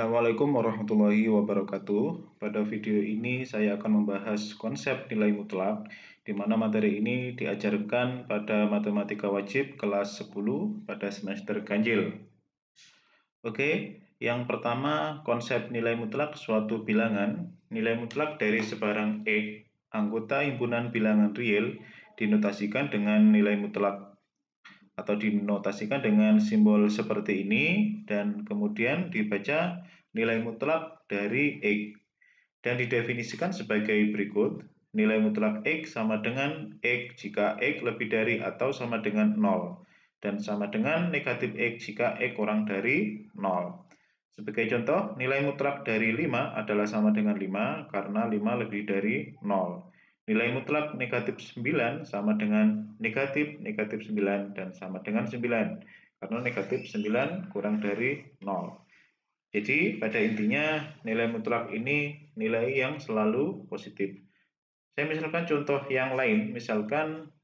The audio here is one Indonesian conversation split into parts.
Assalamualaikum warahmatullahi wabarakatuh. Pada video ini saya akan membahas konsep nilai mutlak, di mana materi ini diajarkan pada matematika wajib kelas 10 pada semester ganjil. Oke, yang pertama konsep nilai mutlak suatu bilangan. Nilai mutlak dari sebarang X, anggota himpunan bilangan real, dinotasikan dengan nilai mutlak atau dinotasikan dengan simbol seperti ini, dan kemudian dibaca nilai mutlak dari X dan didefinisikan sebagai berikut. Nilai mutlak X sama dengan X jika X lebih dari atau sama dengan 0 dan sama dengan negatif X jika X kurang dari 0. Sebagai contoh, nilai mutlak dari 5 adalah sama dengan 5 karena 5 lebih dari 0. Nilai mutlak negatif 9 sama dengan negatif 9 dan sama dengan 9 karena negatif 9 kurang dari 0. Jadi pada intinya nilai mutlak ini nilai yang selalu positif. Saya misalkan contoh yang lain, misalkan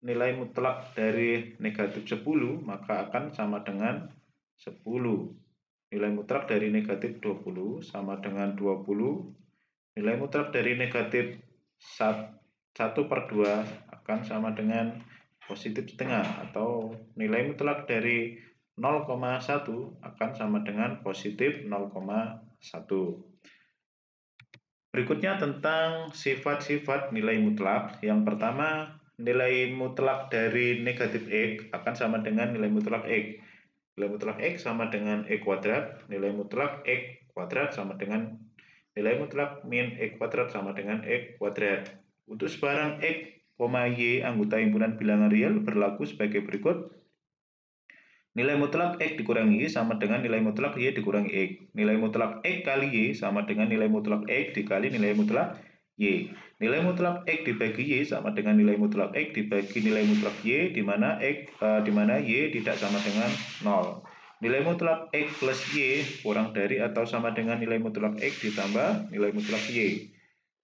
nilai mutlak dari negatif 10 maka akan sama dengan 10. Nilai mutlak dari negatif 20 sama dengan 20. Nilai mutlak dari negatif 1/2 akan sama dengan positif setengah, atau nilai mutlak dari 0,1 akan sama dengan positif 0,1. Berikutnya tentang sifat-sifat nilai mutlak. Yang pertama, nilai mutlak dari negatif X akan sama dengan nilai mutlak X. Nilai mutlak X sama dengan X kuadrat. Nilai mutlak X kuadrat sama dengan nilai mutlak min X kuadrat sama dengan X kuadrat. Untuk sebarang X, Y anggota himpunan bilangan real berlaku sebagai berikut. Nilai mutlak X dikurangi Y sama dengan nilai mutlak Y dikurangi X. Nilai mutlak X kali Y sama dengan nilai mutlak X dikali nilai mutlak Y. Nilai mutlak X dibagi Y sama dengan nilai mutlak X dibagi nilai mutlak Y, di mana Y tidak sama dengan 0. Nilai mutlak X plus Y kurang dari atau sama dengan nilai mutlak X ditambah nilai mutlak Y.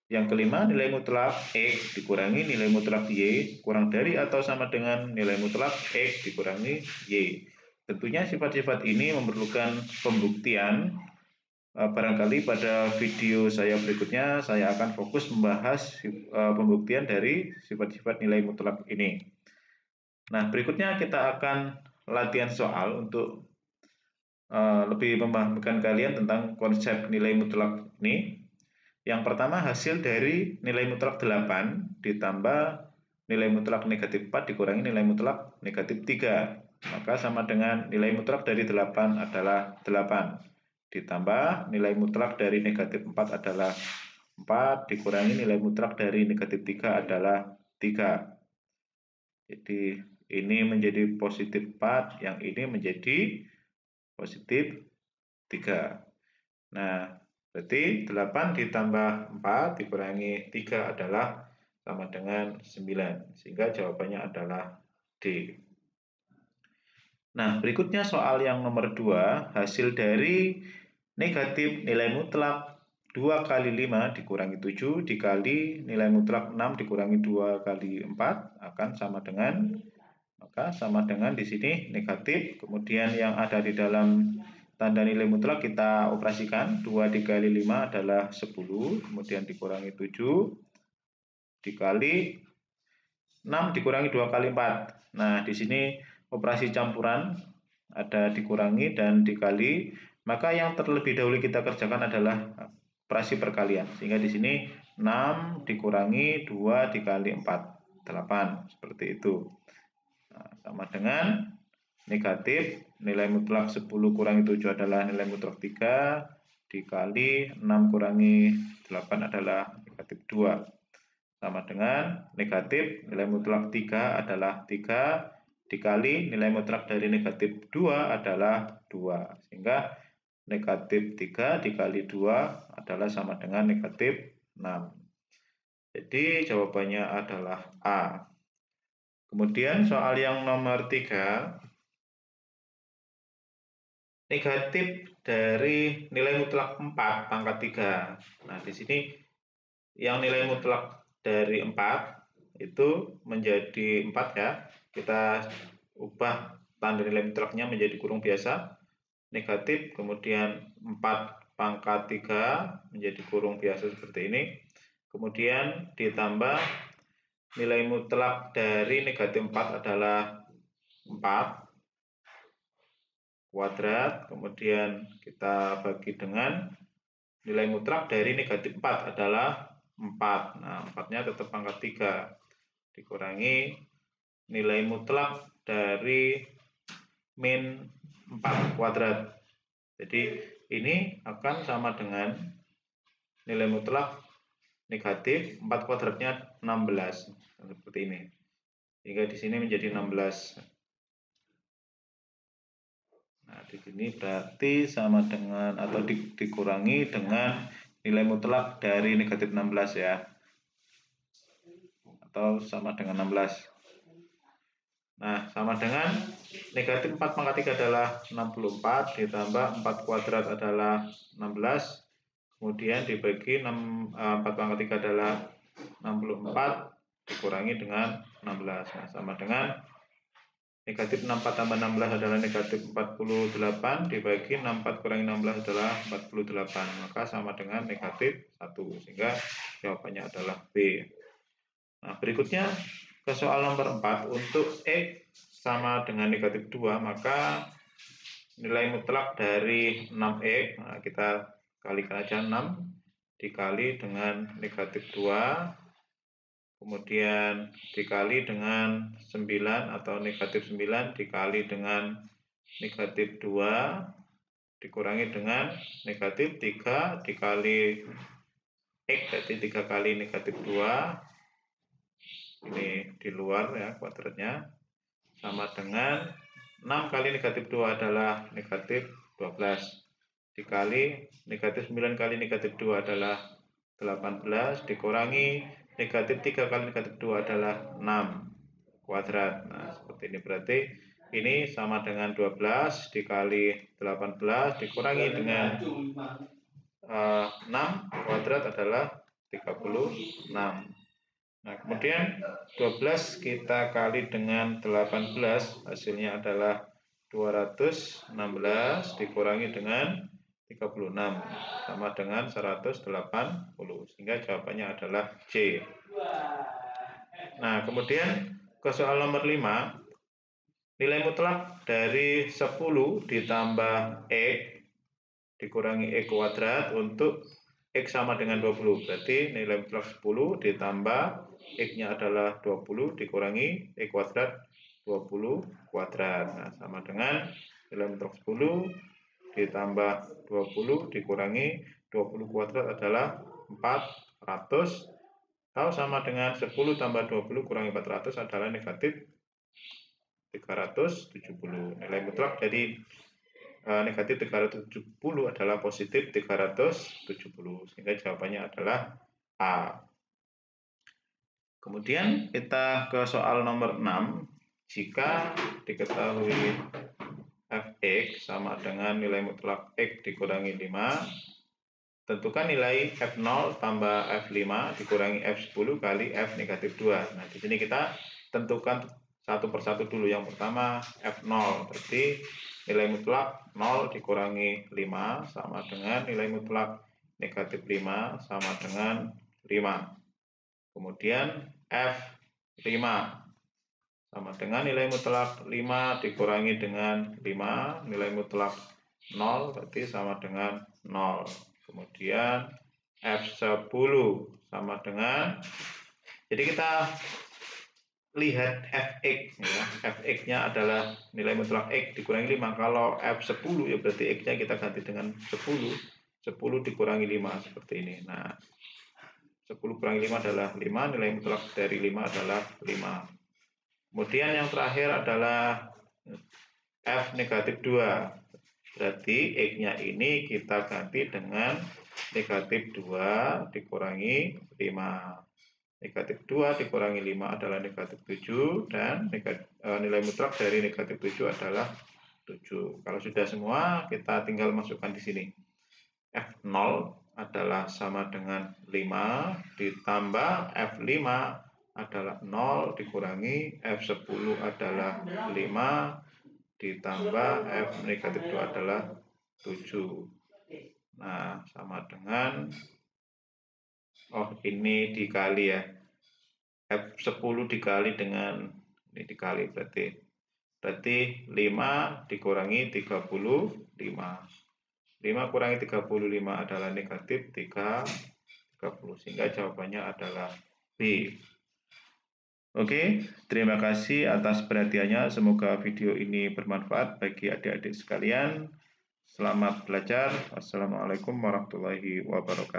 Yang kelima, nilai mutlak X dikurangi nilai mutlak Y kurang dari atau sama dengan nilai mutlak X dikurangi Y. Tentunya sifat-sifat ini memerlukan pembuktian. Barangkali pada video saya berikutnya saya akan fokus membahas pembuktian dari sifat-sifat nilai mutlak ini. Nah, berikutnya kita akan latihan soal untuk lebih memahamkan kalian tentang konsep nilai mutlak ini. Yang pertama, hasil dari nilai mutlak 8 ditambah nilai mutlak negatif 4 dikurangi nilai mutlak negatif 3. Maka sama dengan nilai mutlak dari 8 adalah 8. Ditambah nilai mutlak dari negatif 4 adalah 4. Dikurangi nilai mutlak dari negatif 3 adalah 3. Jadi ini menjadi positif 4, yang ini menjadi positif 3. Nah, berarti 8 ditambah 4 dikurangi 3 adalah sama dengan 9. Sehingga jawabannya adalah D. Nah, berikutnya soal yang nomor 2. Hasil dari negatif nilai mutlak 2 kali 5 dikurangi 7 dikali nilai mutlak 6 dikurangi 2 kali 4 akan sama dengan, maka sama dengan di sini negatif, kemudian yang ada di dalam tanda nilai mutlak kita operasikan. 2 dikali 5 adalah 10, kemudian dikurangi 7 dikali 6 dikurangi 2 kali 4. Nah, di sini operasi campuran, ada dikurangi dan dikali, maka yang terlebih dahulu kita kerjakan adalah operasi perkalian. Sehingga di sini 6 dikurangi 2 dikali 4, 8, seperti itu. Nah, sama dengan negatif nilai mutlak 10 kurangi 7 adalah nilai mutlak 3 dikali 6 kurangi 8 adalah negatif 2. Sama dengan negatif nilai mutlak 3 adalah 3 dikali nilai mutlak dari negatif 2 adalah 2. Sehingga negatif 3 dikali 2 adalah sama dengan negatif 6. Jadi jawabannya adalah A. Kemudian soal yang nomor 3. Negatif dari nilai mutlak 4 pangkat 3. Nah, di sini yang nilai mutlak dari 4 itu menjadi 4 ya. Kita ubah tanda nilai mutlaknya menjadi kurung biasa. negatif, kemudian 4 pangkat 3 menjadi kurung biasa seperti ini. Kemudian ditambah nilai mutlak dari negatif 4 adalah 4 kuadrat, kemudian kita bagi dengan nilai mutlak dari negatif 4 adalah 4. Nah, 4-nya tetap pangkat 3 dikurangi nilai mutlak dari min 4 kuadrat. Jadi ini akan sama dengan nilai mutlak negatif 4 kuadratnya 16 seperti ini. Sehingga di sini menjadi 16. Nah, di sini berarti sama dengan atau dikurangi dengan nilai mutlak dari negatif 16 ya. Atau sama dengan 16. Nah, sama dengan negatif 4 pangkat 3 adalah 64 ditambah 4 kuadrat adalah 16. Kemudian dibagi 4 pangkat 3 adalah 64 dikurangi dengan 16. Nah, sama dengan negatif 64 tambah 16 adalah negatif 48 dibagi 64 kurangi 16 adalah 48. Maka sama dengan negatif 1. Sehingga jawabannya adalah B. Nah, berikutnya ke soal nomor 4. Untuk X sama dengan negatif 2, maka nilai mutlak dari 6X, nah kita kalikan aja 6 dikali dengan negatif 2, kemudian dikali dengan 9 atau negatif 9 dikali dengan negatif 2 dikurangi dengan negatif 3 dikali X, berarti 3 kali negatif 2, ini di luar ya kuadratnya, sama dengan 6 kali negatif 2 adalah negatif 12 dikali negatif 9 kali negatif 2 adalah 18 dikurangi negatif 3 kali negatif 2 adalah 6 kuadrat. Nah, seperti ini berarti ini sama dengan 12 dikali 18 dikurangi dengan 6 kuadrat adalah 36. Nah, kemudian 12 kita kali dengan 18 hasilnya adalah 216 dikurangi dengan 36 sama dengan 180, sehingga jawabannya adalah C. Nah, kemudian ke soal nomor 5, nilai mutlak dari 10 ditambah X dikurangi X kuadrat untuk X sama dengan 20. Berarti nilai mutlak 10 ditambah X-nya adalah 20 dikurangi X kuadrat 20 kuadrat. Nah, sama dengan nilai mutlak 10 ditambah 20 dikurangi 20 kuadrat adalah 400. Atau sama dengan 10 tambah 20 kurangi 400 adalah negatif 370. Nilai mutlak jadi negatif 370 adalah positif 370, sehingga jawabannya adalah A. Kemudian kita ke soal nomor 6. Jika diketahui fx sama dengan nilai mutlak x dikurangi 5, tentukan nilai f0 tambah f5 dikurangi f10 kali f negatif 2. Nah, di sini kita tentukan satu persatu dulu. Yang pertama f0, berarti nilai mutlak 0 dikurangi 5 sama dengan nilai mutlak negatif 5 sama dengan 5. Kemudian F5 sama dengan nilai mutlak 5 dikurangi dengan 5, nilai mutlak 0 berarti sama dengan 0. Kemudian F10 sama dengan, jadi kita lihat fx ya. Fx-nya adalah nilai mutlak x dikurangi 5. Kalau F10 ya berarti x-nya kita ganti dengan 10. 10 dikurangi 5 seperti ini. Nah, 10 kurangi 5 adalah 5, nilai mutlak dari 5 adalah 5. Kemudian yang terakhir adalah F negatif 2. Berarti x-nya ini kita ganti dengan negatif 2 dikurangi 5. Negatif 2 dikurangi 5 adalah negatif 7, dan nilai mutlak dari negatif 7 adalah 7. Kalau sudah semua, kita tinggal masukkan di sini. F0 adalah sama dengan 5 ditambah F5 adalah 0 dikurangi F10 adalah 5 ditambah F negatif 2 adalah 7. Nah, sama dengan, ini dikali ya. F10 dikali dengan, ini dikali berarti 5 dikurangi 35. 5 kurangi 35 adalah negatif 30, sehingga jawabannya adalah B. Oke, terima kasih atas perhatiannya. Semoga video ini bermanfaat bagi adik-adik sekalian. Selamat belajar. Wassalamualaikum warahmatullahi wabarakatuh.